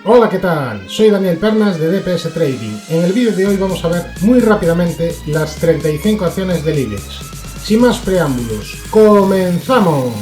Hola, ¿qué tal? Soy Daniel Pernas de DPS Trading. En el vídeo de hoy vamos a ver muy rápidamente las 35 acciones del IBEX. Sin más preámbulos, ¡comenzamos!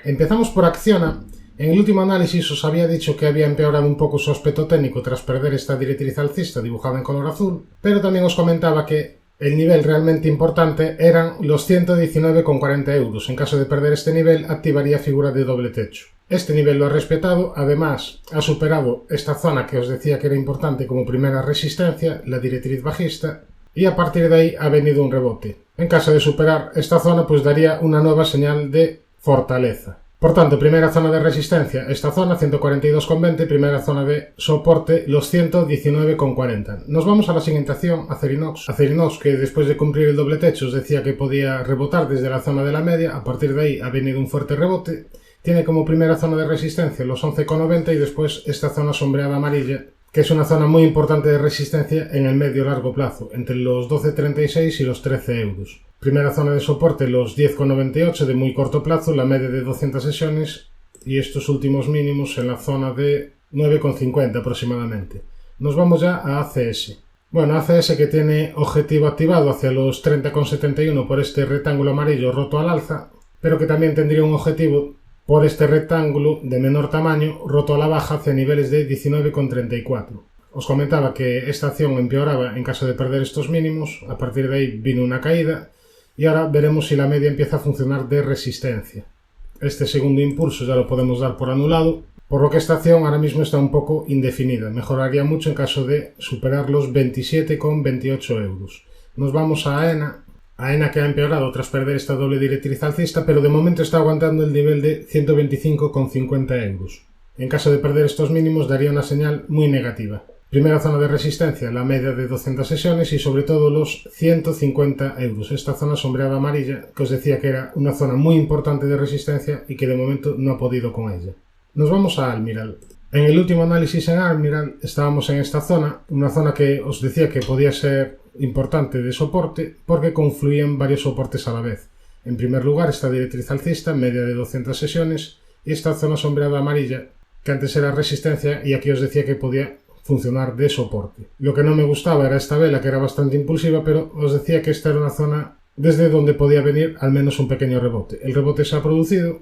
Empezamos por Acciona. En el último análisis os había dicho que había empeorado un poco su aspecto técnico tras perder esta directriz alcista dibujada en color azul, pero también os comentaba que el nivel realmente importante eran los 119,40 euros. En caso de perder este nivel, activaría figura de doble techo. Este nivel lo ha respetado, además ha superado esta zona que os decía que era importante como primera resistencia, la directriz bajista, y a partir de ahí ha venido un rebote. En caso de superar esta zona, pues daría una nueva señal de fortaleza. Por tanto, primera zona de resistencia, esta zona 142,20, primera zona de soporte los 119,40. Nos vamos a la siguiente acción, Acerinox. Acerinox, que después de cumplir el doble techo os decía que podía rebotar desde la zona de la media, a partir de ahí ha venido un fuerte rebote. Tiene como primera zona de resistencia los 11,90 y después esta zona sombreada amarilla, que es una zona muy importante de resistencia en el medio-largo plazo, entre los 12,36 y los 13 euros. Primera zona de soporte los 10,98 de muy corto plazo, la media de 200 sesiones y estos últimos mínimos en la zona de 9,50 aproximadamente. Nos vamos ya a ACS. Bueno, ACS que tiene objetivo activado hacia los 30,71 por este rectángulo amarillo roto al alza, pero que también tendría un objetivo por este rectángulo de menor tamaño roto a la baja hacia niveles de 19,34. Os comentaba que esta acción empeoraba en caso de perder estos mínimos, a partir de ahí vino una caída y ahora veremos si la media empieza a funcionar de resistencia. Este segundo impulso ya lo podemos dar por anulado, por lo que esta acción ahora mismo está un poco indefinida, mejoraría mucho en caso de superar los 27,28 euros. Nos vamos a AENA. AENA que ha empeorado tras perder esta doble directriz alcista, pero de momento está aguantando el nivel de 125,50 euros. En caso de perder estos mínimos daría una señal muy negativa. Primera zona de resistencia, la media de 200 sesiones y sobre todo los 150 euros. Esta zona sombreada amarilla que os decía que era una zona muy importante de resistencia y que de momento no ha podido con ella. Nos vamos a Almirall. En el último análisis en Almirall estábamos en esta zona, una zona que os decía que podía ser importante de soporte porque confluían varios soportes a la vez. En primer lugar, esta directriz alcista, media de 200 sesiones, y esta zona sombreada amarilla, que antes era resistencia y aquí os decía que podía funcionar de soporte. Lo que no me gustaba era esta vela, que era bastante impulsiva, pero os decía que esta era una zona desde donde podía venir al menos un pequeño rebote. El rebote se ha producido.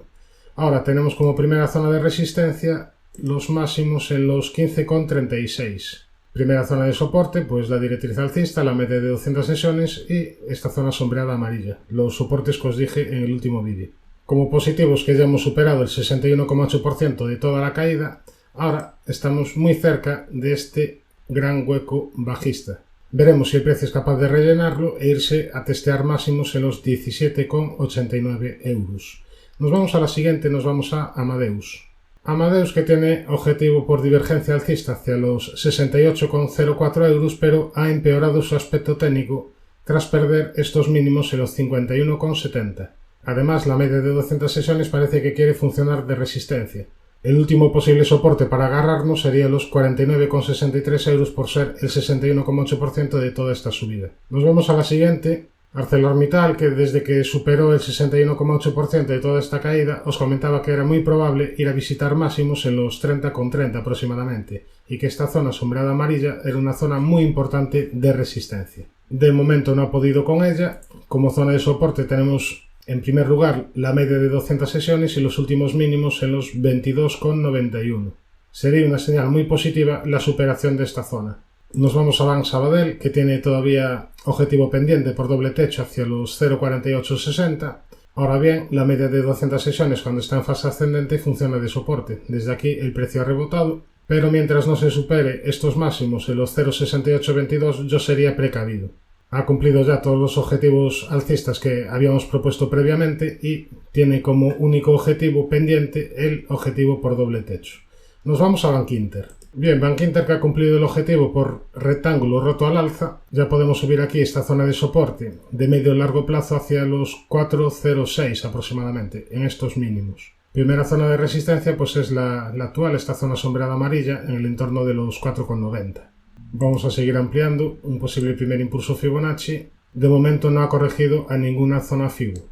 Ahora tenemos como primera zona de resistencia los máximos en los 15,36. Primera zona de soporte, pues la directriz alcista, la media de 200 sesiones y esta zona sombreada amarilla, los soportes que os dije en el último vídeo. Como positivos que ya hemos superado el 61,8% de toda la caída, ahora estamos muy cerca de este gran hueco bajista. Veremos si el precio es capaz de rellenarlo e irse a testear máximos en los 17,89 euros. Nos vamos a la siguiente, nos vamos a Amadeus. Amadeus que tiene objetivo por divergencia alcista hacia los 68,04 euros, pero ha empeorado su aspecto técnico tras perder estos mínimos en los 51,70. Además, la media de 200 sesiones parece que quiere funcionar de resistencia. El último posible soporte para agarrarnos sería los 49,63 euros por ser el 61,8% de toda esta subida. Nos vamos a la siguiente. ArcelorMittal, que desde que superó el 61,8% de toda esta caída, os comentaba que era muy probable ir a visitar máximos en los 30,30 aproximadamente, y que esta zona sombreada amarilla era una zona muy importante de resistencia. De momento no ha podido con ella. Como zona de soporte tenemos en primer lugar la media de 200 sesiones y los últimos mínimos en los 22,91. Sería una señal muy positiva la superación de esta zona. Nos vamos a Bank Sabadell, que tiene todavía objetivo pendiente por doble techo hacia los 0,4860. Ahora bien, la media de 200 sesiones cuando está en fase ascendente funciona de soporte. Desde aquí el precio ha rebotado, pero mientras no se supere estos máximos en los 0,6822 yo sería precavido. Ha cumplido ya todos los objetivos alcistas que habíamos propuesto previamente y tiene como único objetivo pendiente el objetivo por doble techo. Nos vamos a Bankinter. Bien, Bankinter que ha cumplido el objetivo por rectángulo roto al alza. Ya podemos subir aquí esta zona de soporte de medio y largo plazo hacia los 4,06 aproximadamente, en estos mínimos. Primera zona de resistencia pues es la actual, esta zona sombreada amarilla en el entorno de los 4,90. Vamos a seguir ampliando un posible primer impulso Fibonacci. De momento no ha corregido a ninguna zona Fibo.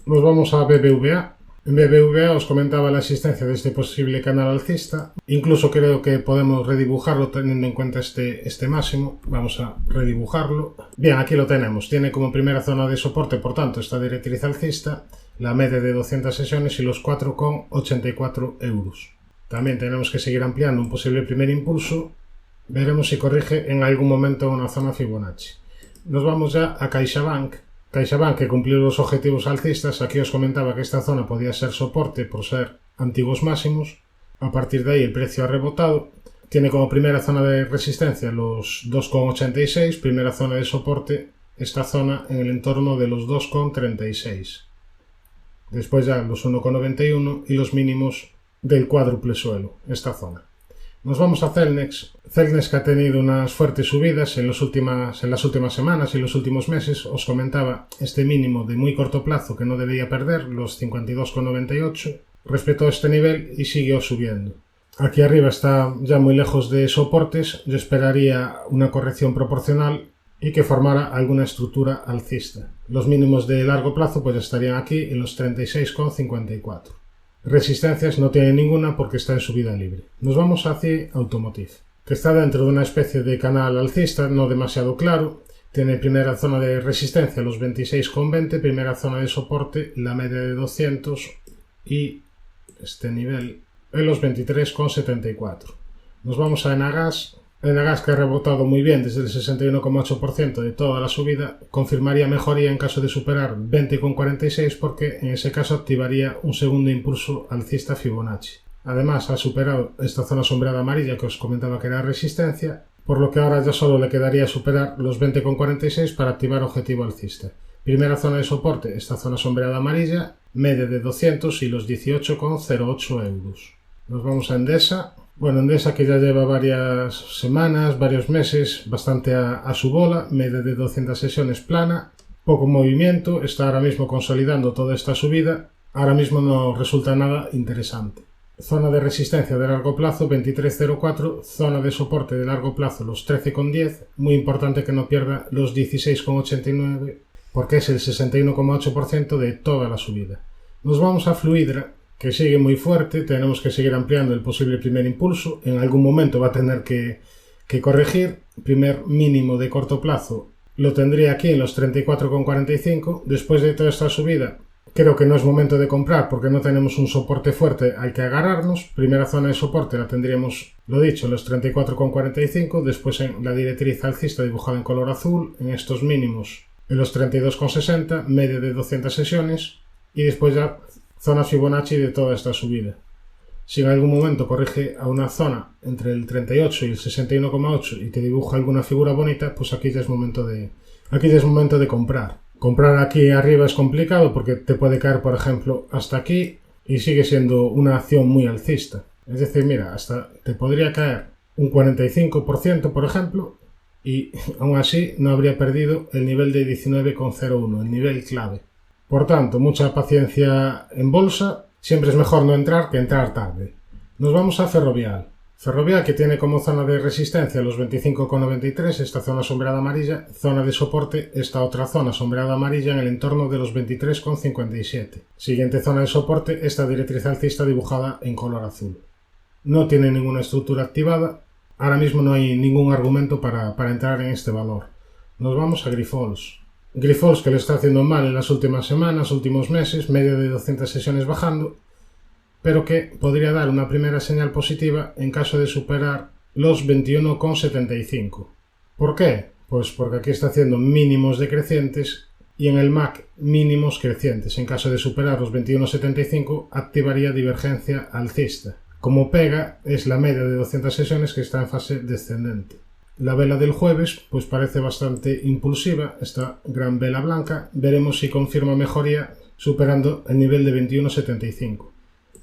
Nos vamos a BBVA. En BBVA os comentaba la existencia de este posible canal alcista. Incluso creo que podemos redibujarlo teniendo en cuenta este máximo. Vamos a redibujarlo. Bien, aquí lo tenemos. Tiene como primera zona de soporte, por tanto, esta directriz alcista, la media de 200 sesiones y los 4,84 euros. También tenemos que seguir ampliando un posible primer impulso. Veremos si corrige en algún momento una zona Fibonacci. Nos vamos ya a CaixaBank. CaixaBank, que cumplió los objetivos alcistas. Aquí os comentaba que esta zona podía ser soporte por ser antiguos máximos. A partir de ahí el precio ha rebotado. Tiene como primera zona de resistencia los 2,86, primera zona de soporte esta zona en el entorno de los 2,36. Después ya los 1,91 y los mínimos del cuádruple suelo, esta zona. Nos vamos a Celnex. Celnex, que ha tenido unas fuertes subidas en las últimas semanas y los últimos meses. Os comentaba este mínimo de muy corto plazo que no debía perder, los 52,98. Respetó este nivel y siguió subiendo. Aquí arriba está ya muy lejos de soportes. Yo esperaría una corrección proporcional y que formara alguna estructura alcista. Los mínimos de largo plazo pues estarían aquí en los 36,54. Resistencias no tiene ninguna porque está en subida libre. Nos vamos hacia Automotive, que está dentro de una especie de canal alcista, no demasiado claro. Tiene primera zona de resistencia los 26,20, primera zona de soporte la media de 200 y este nivel en los 23,74. Nos vamos a Enagas. Enagas, que ha rebotado muy bien desde el 61,8% de toda la subida, confirmaría mejoría en caso de superar 20,46 porque en ese caso activaría un segundo impulso alcista Fibonacci. Además ha superado esta zona sombreada amarilla que os comentaba que era resistencia, por lo que ahora ya solo le quedaría superar los 20,46 para activar objetivo alcista. Primera zona de soporte, esta zona sombreada amarilla, media de 200 y los 18,08 euros. Nos vamos a Endesa. Bueno, Endesa, que ya lleva varias semanas, varios meses, bastante a su bola, media de 200 sesiones plana, poco movimiento, está ahora mismo consolidando toda esta subida, ahora mismo no resulta nada interesante. Zona de resistencia de largo plazo 23,04, zona de soporte de largo plazo los 13,10, muy importante que no pierda los 16,89 porque es el 61,8% de toda la subida. Nos vamos a Fluidra, que sigue muy fuerte, tenemos que seguir ampliando el posible primer impulso, en algún momento va a tener que corregir, primer mínimo de corto plazo lo tendría aquí en los 34,45, después de toda esta subida creo que no es momento de comprar porque no tenemos un soporte fuerte al que agarrarnos, primera zona de soporte la tendríamos, lo dicho, en los 34,45, después en la directriz alcista dibujada en color azul, en estos mínimos en los 32,60, media de 200 sesiones y después ya zona Fibonacci de toda esta subida. Si en algún momento corrige a una zona entre el 38 y el 61,8 y te dibuja alguna figura bonita, pues aquí ya es momento de comprar. Comprar aquí arriba es complicado porque te puede caer, por ejemplo, hasta aquí y sigue siendo una acción muy alcista. Es decir, mira, hasta te podría caer un 45%, por ejemplo, y aún así no habría perdido el nivel de 19,01, el nivel clave. Por tanto, mucha paciencia en bolsa, siempre es mejor no entrar que entrar tarde. Nos vamos a Ferrovial. Ferrovial, que tiene como zona de resistencia los 25,93, esta zona sombreada amarilla, zona de soporte, esta otra zona sombreada amarilla en el entorno de los 23,57. Siguiente zona de soporte, esta directriz alcista dibujada en color azul. No tiene ninguna estructura activada, ahora mismo no hay ningún argumento para entrar en este valor. Nos vamos a Grifols. Grifols, que le está haciendo mal en las últimas semanas, últimos meses, media de 200 sesiones bajando, pero que podría dar una primera señal positiva en caso de superar los 21,75. ¿Por qué? Pues porque aquí está haciendo mínimos decrecientes y en el MAC mínimos crecientes. En caso de superar los 21,75 activaría divergencia alcista. Como pega es la media de 200 sesiones que está en fase descendente. La vela del jueves pues parece bastante impulsiva, esta gran vela blanca. Veremos si confirma mejoría superando el nivel de 21,75.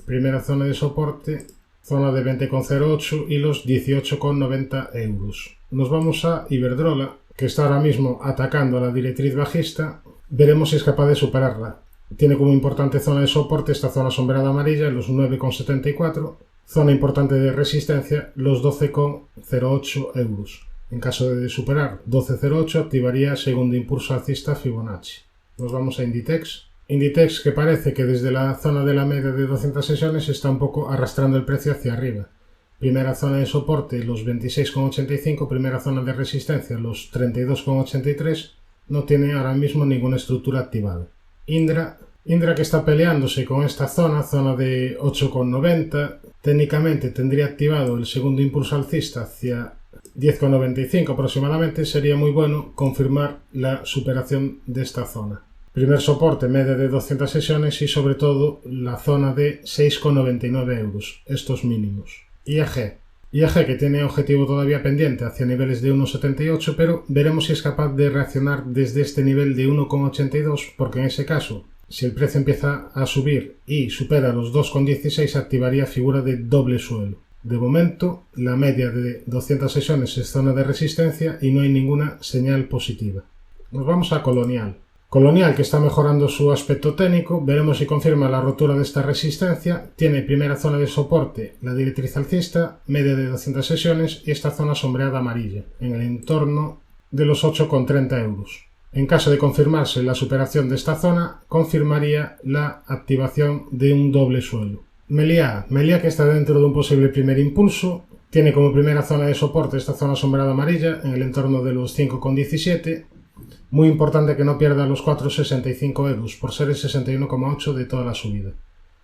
Primera zona de soporte, zona de 20,08 y los 18,90 euros. Nos vamos a Iberdrola, que está ahora mismo atacando a la directriz bajista. Veremos si es capaz de superarla. Tiene como importante zona de soporte esta zona sombreada amarilla, los 9,74. Zona importante de resistencia, los 12,08 euros. En caso de superar 12,08 activaría segundo impulso alcista Fibonacci. Nos vamos a Inditex. Inditex que parece que desde la zona de la media de 200 sesiones está un poco arrastrando el precio hacia arriba. Primera zona de soporte los 26,85, primera zona de resistencia los 32,83, no tiene ahora mismo ninguna estructura activada. Indra que está peleándose con esta zona de 8,90, técnicamente tendría activado el segundo impulso alcista hacia 10,95 aproximadamente. Sería muy bueno confirmar la superación de esta zona. Primer soporte, media de 200 sesiones y sobre todo la zona de 6,99 euros, estos mínimos. IAG que tiene objetivo todavía pendiente hacia niveles de 1,78, pero veremos si es capaz de reaccionar desde este nivel de 1,82, porque en ese caso, si el precio empieza a subir y supera los 2,16, activaría figura de doble suelo. De momento, la media de 200 sesiones es zona de resistencia y no hay ninguna señal positiva. Nos vamos a Colonial. Colonial, que está mejorando su aspecto técnico, veremos si confirma la rotura de esta resistencia. Tiene primera zona de soporte, la directriz alcista, media de 200 sesiones y esta zona sombreada amarilla, en el entorno de los 8,30 euros. En caso de confirmarse la superación de esta zona, confirmaría la activación de un doble suelo. Meliá que está dentro de un posible primer impulso, tiene como primera zona de soporte esta zona sombreada amarilla, en el entorno de los 5,17. Muy importante que no pierda los 4,65 euros por ser el 61,8 de toda la subida.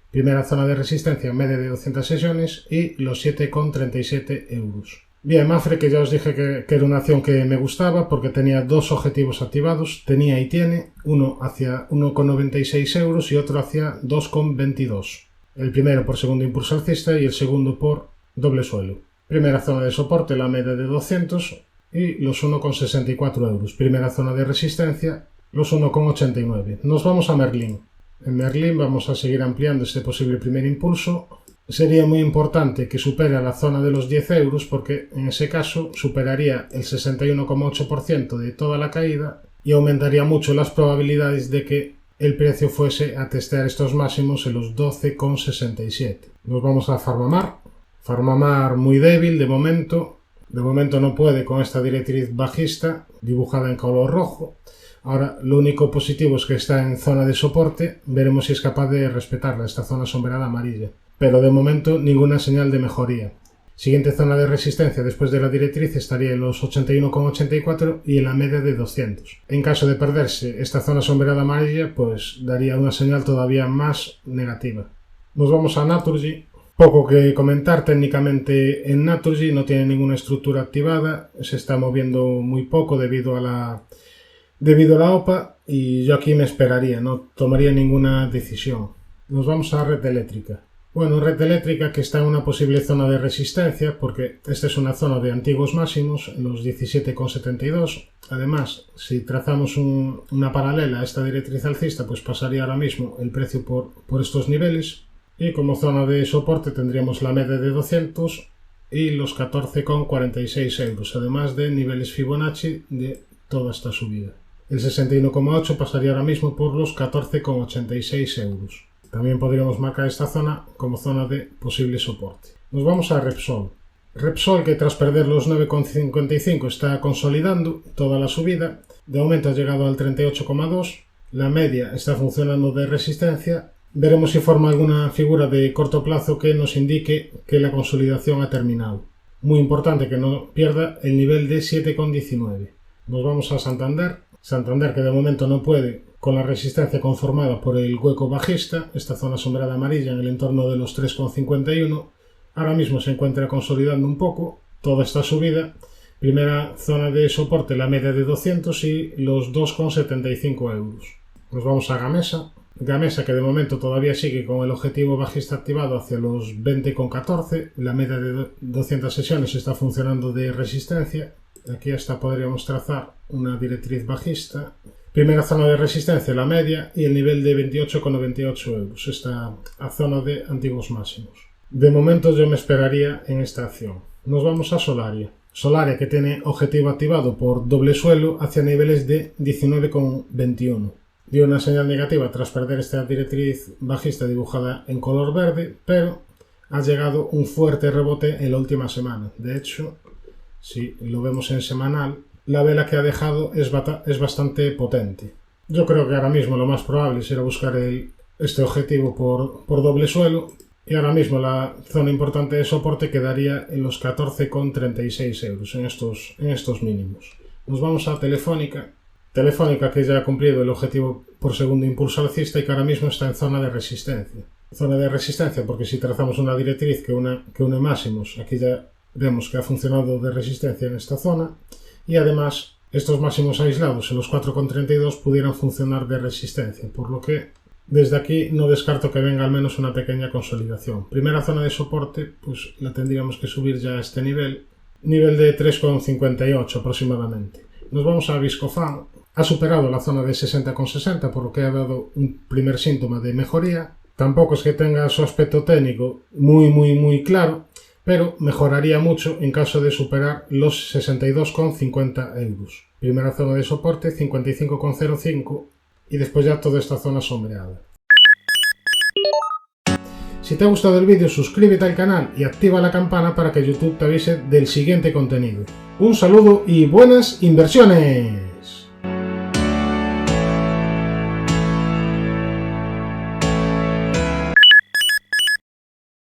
Primera zona de resistencia, media de 200 sesiones y los 7,37 euros. Bien, Mapfre, que ya os dije que era una acción que me gustaba porque tenía dos objetivos activados, tenía y tiene, uno hacia 1,96 euros y otro hacia 2,22. El primero por segundo impulso alcista y el segundo por doble suelo. Primera zona de soporte, la media de 200 y los 1,64 euros. Primera zona de resistencia, los 1,89. Nos vamos a Merlin. En Merlin vamos a seguir ampliando este posible primer impulso. Sería muy importante que supere a la zona de los 10 euros porque en ese caso superaría el 61,8% de toda la caída y aumentaría mucho las probabilidades de que el precio fuese a testear estos máximos en los 12,67. Nos vamos a Farmamar. Farmamar muy débil de momento. De momento no puede con esta directriz bajista dibujada en color rojo. Ahora lo único positivo es que está en zona de soporte. Veremos si es capaz de respetarla, esta zona sombreada amarilla. Pero de momento ninguna señal de mejoría. Siguiente zona de resistencia después de la directriz estaría en los 81,84 y en la media de 200. En caso de perderse esta zona sombreada amarilla, pues daría una señal todavía más negativa. Nos vamos a Naturgy. Poco que comentar técnicamente en Naturgy, no tiene ninguna estructura activada, se está moviendo muy poco debido a la OPA y yo aquí me esperaría, no tomaría ninguna decisión. Nos vamos a Red Eléctrica. Bueno, Red Eléctrica que está en una posible zona de resistencia porque esta es una zona de antiguos máximos, los 17,72. Además, si trazamos una paralela a esta directriz alcista, pues pasaría ahora mismo el precio por estos niveles. Y como zona de soporte tendríamos la media de 200 y los 14,46 euros, además de niveles Fibonacci de toda esta subida. El 61,8 pasaría ahora mismo por los 14,86 euros. También podríamos marcar esta zona como zona de posible soporte. Nos vamos a Repsol. Repsol que tras perder los 9,55 está consolidando toda la subida. De momento ha llegado al 38,2. La media está funcionando de resistencia. Veremos si forma alguna figura de corto plazo que nos indique que la consolidación ha terminado. Muy importante que no pierda el nivel de 7,19. Nos vamos a Santander. Santander que de momento no puede con la resistencia conformada por el hueco bajista, esta zona sombreada amarilla en el entorno de los 3,51. Ahora mismo se encuentra consolidando un poco toda esta subida. Primera zona de soporte la media de 200 y los 2,75 euros. Nos vamos a Gamesa. Gamesa que de momento todavía sigue con el objetivo bajista activado hacia los 20,14. La media de 200 sesiones está funcionando de resistencia. Aquí hasta podríamos trazar una directriz bajista. Primera zona de resistencia la media y el nivel de 28,98 euros. Esta zona de antiguos máximos. De momento yo me esperaría en esta acción. Nos vamos a Solaria. Solaria que tiene objetivo activado por doble suelo hacia niveles de 19,21. Dio una señal negativa tras perder esta directriz bajista dibujada en color verde, pero ha llegado un fuerte rebote en la última semana. De hecho, si lo vemos en semanal, la vela que ha dejado es bastante potente. Yo creo que ahora mismo lo más probable será buscar este objetivo por doble suelo, y ahora mismo la zona importante de soporte quedaría en los 14,36 euros en estos mínimos. Nos vamos a Telefónica. Telefónica, que ya ha cumplido el objetivo por segundo impulso alcista y que ahora mismo está en zona de resistencia. Zona de resistencia porque si trazamos una directriz que une máximos, aquí ya vemos que ha funcionado de resistencia en esta zona, y además estos máximos aislados en los 4,32 pudieran funcionar de resistencia, por lo que desde aquí no descarto que venga al menos una pequeña consolidación. Primera zona de soporte, pues la tendríamos que subir ya a este nivel de 3,58 aproximadamente. Nos vamos a Viscofan. Ha superado la zona de 60,60, por lo que ha dado un primer síntoma de mejoría. Tampoco es que tenga su aspecto técnico muy claro, pero mejoraría mucho en caso de superar los 62,50 euros. Primera zona de soporte, 55,05, y después ya toda esta zona sombreada. Si te ha gustado el vídeo, suscríbete al canal y activa la campana para que YouTube te avise del siguiente contenido. Un saludo y buenas inversiones.